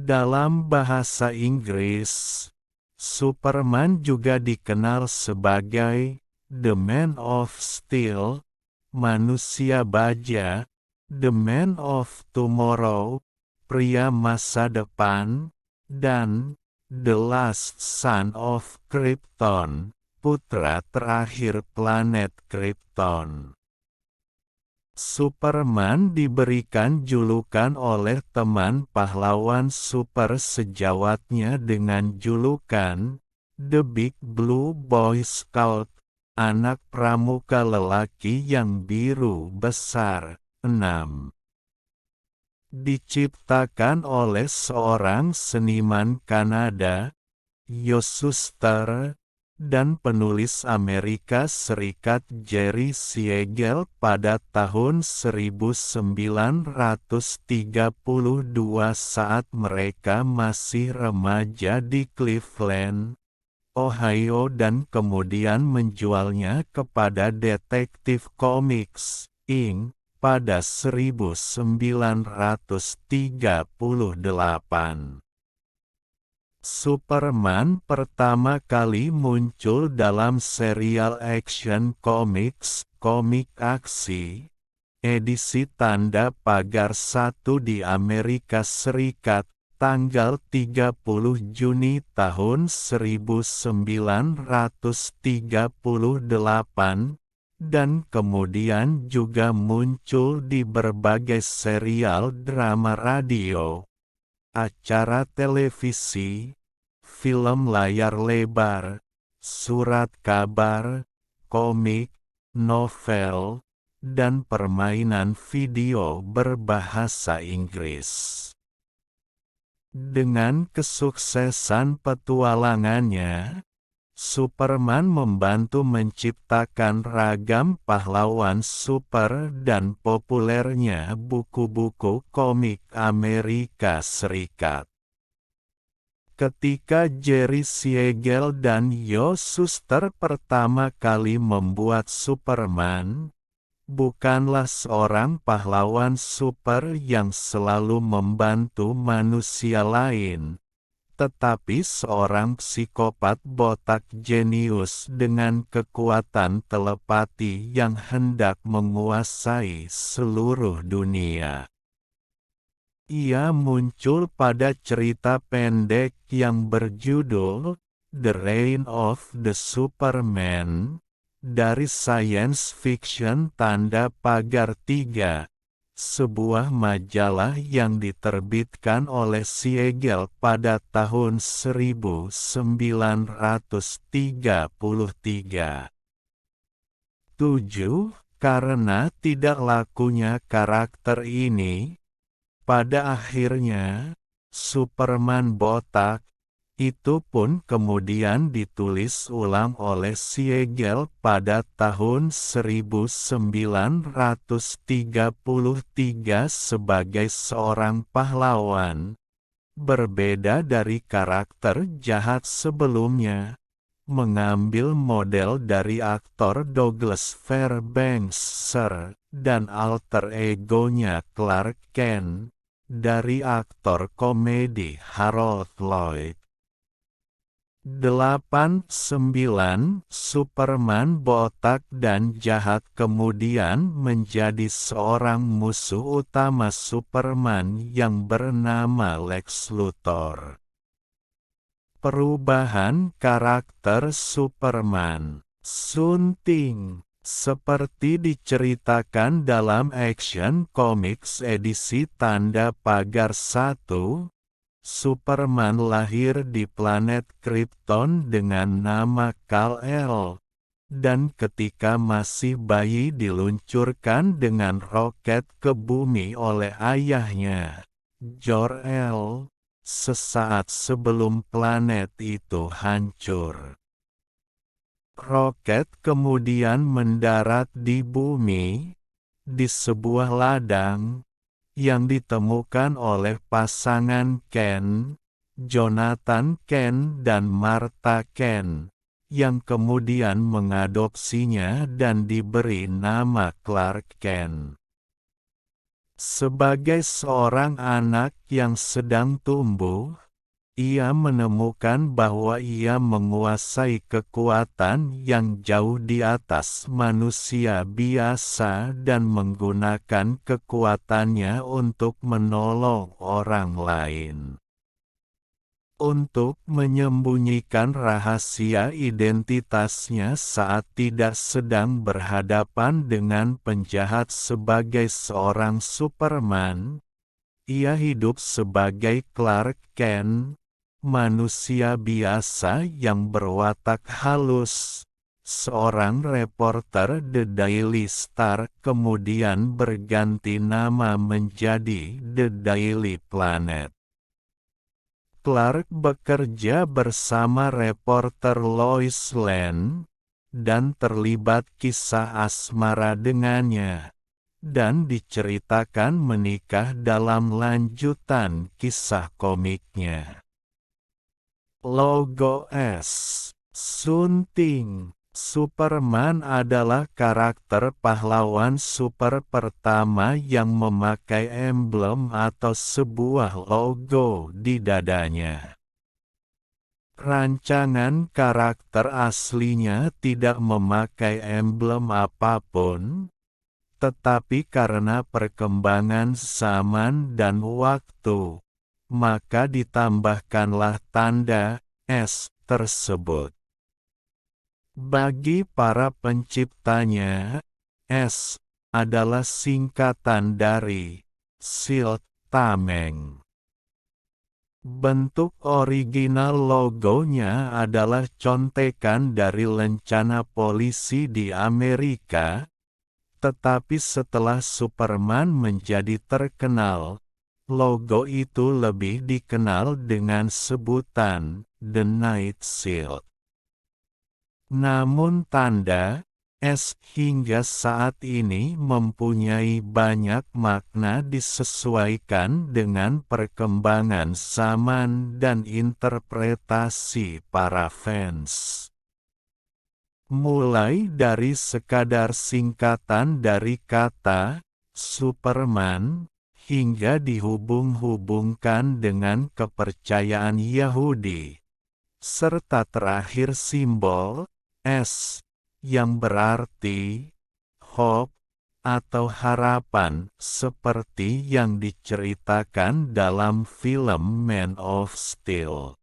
Dalam bahasa Inggris, Superman juga dikenal sebagai The Man of Steel, manusia baja, The Man of Tomorrow, pria masa depan, dan The Last Son of Krypton, putra terakhir planet Krypton. Superman diberikan julukan oleh teman pahlawan super sejawatnya dengan julukan The Big Blue Boy Scout, anak pramuka lelaki yang biru besar. 6. Diciptakan oleh seorang seniman Kanada, Jo Shuster, dan penulis Amerika Serikat Jerry Siegel pada tahun 1932 saat mereka masih remaja di Cleveland, Ohio, dan kemudian menjualnya kepada Detective Comics, Inc. pada 1938. Superman pertama kali muncul dalam serial action comics, komik aksi, edisi tanda pagar 1 di Amerika Serikat, tanggal 30 Juni tahun 1938, dan kemudian juga muncul di berbagai serial drama radio, acara televisi, film layar lebar, surat kabar, komik, novel, dan permainan video berbahasa Inggris. Dengan kesuksesan petualangannya, Superman membantu menciptakan ragam pahlawan super dan populernya buku-buku komik Amerika Serikat. Ketika Jerry Siegel dan Jo Shuster pertama kali membuat Superman, bukanlah seorang pahlawan super yang selalu membantu manusia lain, tetapi seorang psikopat botak jenius dengan kekuatan telepati yang hendak menguasai seluruh dunia. Ia muncul pada cerita pendek yang berjudul The Reign of the Superman, dari Science Fiction tanda pagar 3, sebuah majalah yang diterbitkan oleh Siegel pada tahun 1933. 7. Karena tidak lakunya karakter ini, pada akhirnya, Superman botak itu pun kemudian ditulis ulang oleh Siegel pada tahun 1933 sebagai seorang pahlawan, berbeda dari karakter jahat sebelumnya, mengambil model dari aktor Douglas Fairbanks Sr. dan alter egonya Clark Kent, dari aktor komedi Harold Lloyd. 8. Superman botak dan jahat kemudian menjadi seorang musuh utama Superman yang bernama Lex Luthor. Perubahan karakter Superman. Sunting. Seperti diceritakan dalam Action Comics edisi tanda pagar 1, Superman lahir di planet Krypton dengan nama Kal-El, dan ketika masih bayi diluncurkan dengan roket ke bumi oleh ayahnya, Jor-El, sesaat sebelum planet itu hancur. Roket kemudian mendarat di bumi, di sebuah ladang, yang ditemukan oleh pasangan Kent, Jonathan Kent dan Martha Kent, yang kemudian mengadopsinya dan diberi nama Clark Kent. Sebagai seorang anak yang sedang tumbuh, ia menemukan bahwa ia menguasai kekuatan yang jauh di atas manusia biasa dan menggunakan kekuatannya untuk menolong orang lain. Untuk menyembunyikan rahasia identitasnya saat tidak sedang berhadapan dengan penjahat sebagai seorang Superman, ia hidup sebagai Clark Kent, manusia biasa yang berwatak halus. Seorang reporter The Daily Star kemudian berganti nama menjadi The Daily Planet. Clark bekerja bersama reporter Lois Lane, dan terlibat kisah asmara dengannya, dan diceritakan menikah dalam lanjutan kisah komiknya. Logo S. Sunting. Superman adalah karakter pahlawan super pertama yang memakai emblem atau sebuah logo di dadanya. Rancangan karakter aslinya tidak memakai emblem apapun, tetapi karena perkembangan zaman dan waktu, maka ditambahkanlah tanda S tersebut. Bagi para penciptanya, S adalah singkatan dari Shield Tameng. Bentuk original logonya adalah contekan dari lencana polisi di Amerika, tetapi setelah Superman menjadi terkenal, logo itu lebih dikenal dengan sebutan The Night Shield. Namun tanda S hingga saat ini mempunyai banyak makna disesuaikan dengan perkembangan zaman dan interpretasi para fans. Mulai dari sekadar singkatan dari kata Superman, hingga dihubung-hubungkan dengan kepercayaan Yahudi, serta terakhir simbol S, yang berarti hope atau harapan, seperti yang diceritakan dalam film Man of Steel.